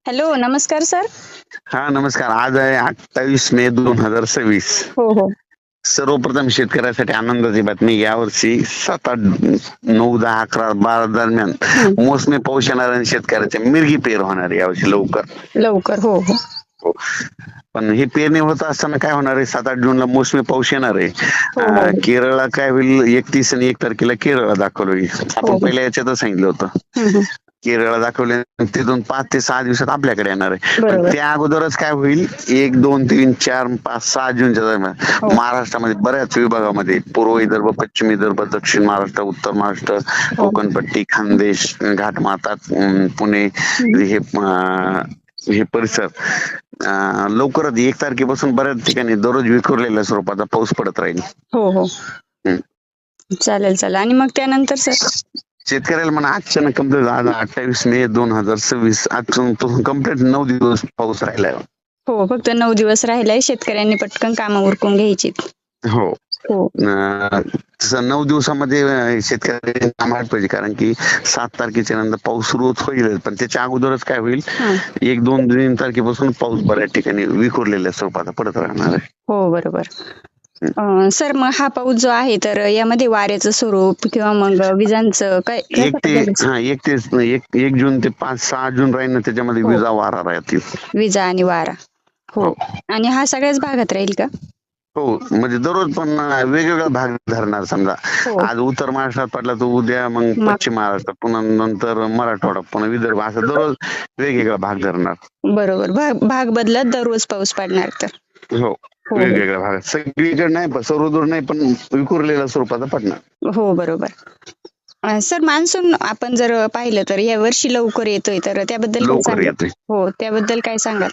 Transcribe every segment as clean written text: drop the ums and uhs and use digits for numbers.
Hello, नमस्कार sir. हा नमस्कार. आज आहे 28 मे 2026. हो, हो. सर्वप्रथम शेतकऱ्यासाठी आनंदाची बातमी. यावर्षी 7, 8, 9, 10, 11, 12 दरम्यान हं. मोसमी पाऊस येणार आणि शेतकऱ्याच्या मिरगी पेर होणार आहे यावर्षी लवकर. लवकर. हो, हो. हो. पण ही पेरणी होत असताना काय होणार आहे, 7, 8 जूनला मोसमी पाऊस येणार आहे. हो, हो, हो. केरळला काय होईल, 31 आणि 1 तारखेला केरळला दाखवलं. हो, आपण हो. पहिल्या याच्यातच सांगितलं होतं. हं, हं. केरळला दाखवले, तिथून 5 ते 6 दिवसात आपल्याकडे येणार आहे. पण बरोबर. त्या अगोदरच काय होईल, 1, 2, 3, 4, 5, 6 जूनच्या दरम्यान हो, महाराष्ट्रामध्ये बऱ्याच विभागामध्ये पूर्व विदर्भ, पश्चिम विदर्भ, दक्षिण महाराष्ट्र, उत्तर महाराष्ट्र, हो. कोकणपट्टी, खानदेश, घाटमाता, पुणे हं. हे परिसर लवकरच 1 तारखेपासून बऱ्याच ठिकाणी दररोज विखुरलेल्या स्वरूपाचा पाऊस पडत राहील. हो, हो. हं. चालेल, चालेल. आणि मग त्यानंतर सर? शेतकऱ्याला म्हणा आजच्या कम्प्लीट आज 28 मे 2026 आजपासून कम्प्लीट 9 दिवस पाऊस राहिलाय. हो, फक्त 9 दिवस राहिलाय. शेतकऱ्यांनी पटकन कामं उरकून घ्यायचीत. हो. हो. तसं 9 दिवसामध्ये शेतकऱ्यांनी थांबायला पाहिजे, कारण की 7 तारखेच्या नंतर पाऊस सुरू होईल. पण त्याच्या अगोदरच काय होईल, हं. 1, 2, 3 तारखेपासून पाऊस बऱ्याच ठिकाणी विखुरलेल्या स्वरूपाचा पडत राहणार आहे. हो, बरोबर. सर, मग हा पाऊस जो आहे तर यामध्ये वाऱ्याचं स्वरूप किंवा मग विजांचं काय कशा 1 पद्धतीचं? ते 1 जून ते 5-6 जून राहील ना, त्याच्यामध्ये हो. विजा वारा राहतील. विजा आणि वारा. हो. हो. आणि हा सगळ्याच भागात राहील का? हो, म्हणजे दररोज पण वेगवेगळा भाग धरणार. समजा हो. आज उत्तर महाराष्ट्रात पडला तर उद्या मग मग पश्चिम महाराष्ट्र, पुन्हा नंतर मराठवाडा, पुन्हा विदर्भ, असं दररोज वेगवेगळा भाग धरणार. बरोबर. भाग भाग बदलत दररोज पाऊस पडणार तर. हो, हो, हो. वेगवेगळ्या भागात सगळीकडे नाही, पण सर्वदूर नाही, पण विखुरलेल्या स्वरूपाचा पडणार. हो, बरोबर. सर, मान्सून आपण जर पाहिलं तर या वर्षी लवकर येतोय तर त्याबद्दल काय लवकर सांगाल? येते. हो, त्याबद्दल काय सांगाल?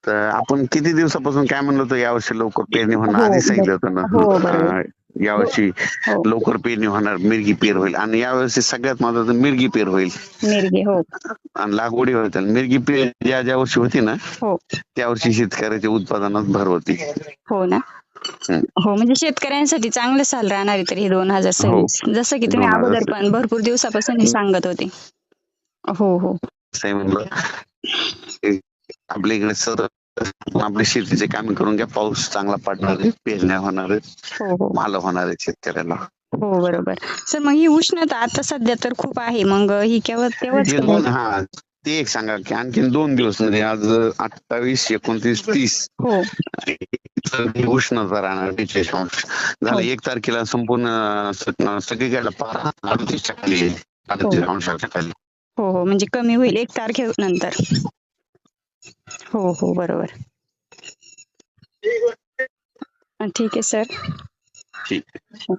तर आपण किती दिवसापासून काय म्हणलो होतो, यावर्षी लवकर पेरणी होणार, हो, आधीच सांगितलं होतं हो, बरोबर. ना. यावर्षी हो, लवकर पेरणी होणार, मिरगी पेर होईल. आणि यावर्षी सगळ्यात महत्वाचं मिरगी पेर होईल मिरगे. हो, आणि लागवडी होतील. मिरगी पेर ज्या वर्षी होती ना, हो, त्या वर्षी शेतकऱ्याच्या उत्पादनात भर होती. हो ना. हं. हो, म्हणजे शेतकऱ्यांसाठी चांगलं साल राहणार आहे तर हे हो, 2026. जसं की तुम्ही अगोदर 2026. पण भरपूर दिवसापासून हे सांगत होते. हो, हो. असं म्हणलं, आपल्या इकडे सर आपले शेतीचे काम करून घ्या. पाऊस चांगला पडणार आहे, पेरण्या होणार आहेत, हो, हो. माल होणार आहे शेतकऱ्याला. हो, बरोबर. सर, मग ही उष्णता आता सध्या तर खूप आहे. मग ही तेव्हाच हे कमी होईल? ते एक सांगा की आणखीन 2 दिवस, म्हणजे आज 28, 29, 30 हो, उष्णता राहणार 43° झालं. हो, 1 तारखेला संपूर्ण सगळीकडे पारा 38च्या खाली येईल, हो. 38°च्या खाली. हो, हो. म्हणजे कमी होईल 1 तारखेनंतर. हो, हो. बरोबर. ठीक आहे सर. ठीक आहे.